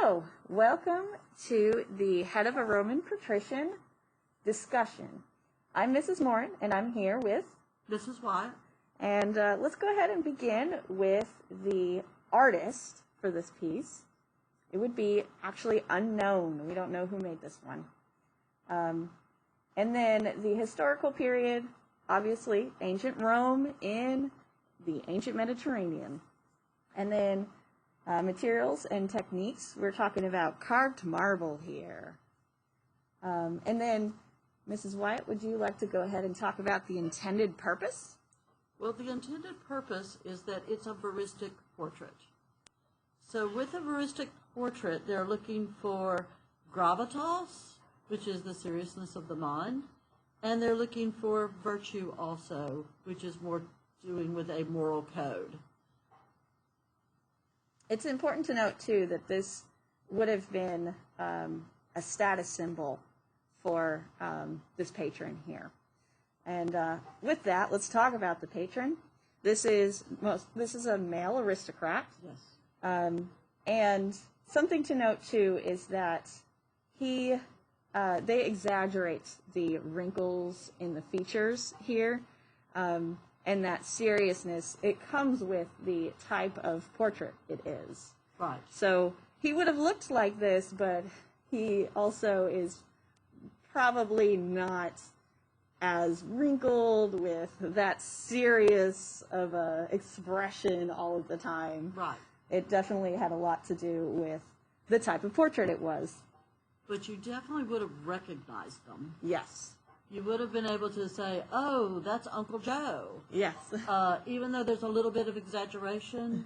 So, welcome to the Head of a Roman Patrician discussion. I'm Mrs. Morin, and I'm here with Mrs. Wyatt. And let's go ahead and begin with the artist for this piece. It would be actually unknown. We don't know who made this one. And then the historical period, obviously, ancient Rome in the ancient Mediterranean. And then materials and techniques. We're talking about carved marble here. And then, Mrs. Wyatt, would you like to go ahead and talk about the intended purpose? Well, the intended purpose is that it's a veristic portrait. So with a veristic portrait, they're looking for gravitas, which is the seriousness of the mind, and they're looking for virtue also, which is more doing with a moral code. It's important to note, too, that this would have been a status symbol for this patron here. And with that, let's talk about the patron. This is a male aristocrat. Yes. And something to note, too, is that they exaggerate the wrinkles in the features here. And that seriousness, it comes with the type of portrait it is. Right. So he would have looked like this, but he also is probably not as wrinkled with that serious of a expression all of the time. Right. It definitely had a lot to do with the type of portrait it was. But you definitely would have recognized them. Yes. You would have been able to say, oh, that's Uncle Joe. Yes. Even though there's a little bit of exaggeration,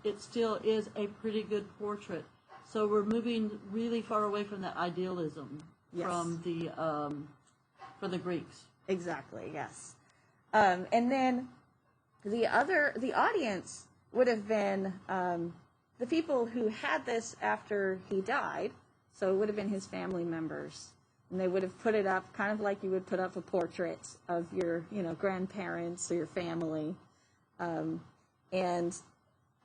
it still is a pretty good portrait. So we're moving really far away from that idealism from the Greeks. Exactly, yes. And then the audience would have been the people who had this after he died, so it would have been his family members. And they would have put it up kind of like you would put up a portrait of your, grandparents or your family. And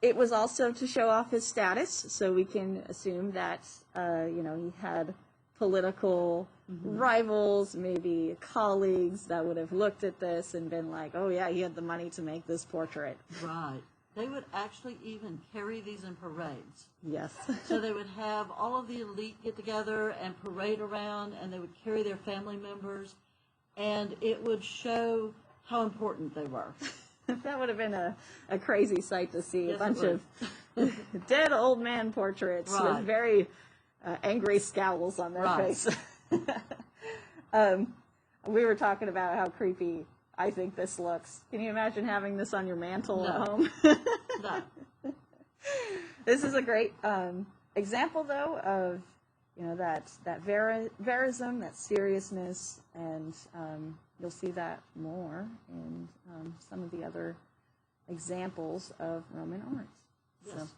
it was also to show off his status, so we can assume that, he had political rivals, maybe colleagues that would have looked at this and been like, oh yeah, he had the money to make this portrait. Right. They would actually even carry these in parades. Yes. So they would have all of the elite get together and parade around, and they would carry their family members, and it would show how important they were. That would have been a crazy sight to see, Yes, a bunch of dead old man portraits with very angry scowls on their face. We were talking about how creepy I think this looks. Can you imagine having this on your mantle at home? No. This is a great example, though, of that verism, that seriousness, and you'll see that more in some of the other examples of Roman art. Yes.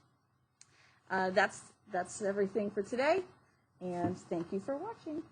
So that's everything for today, and thank you for watching.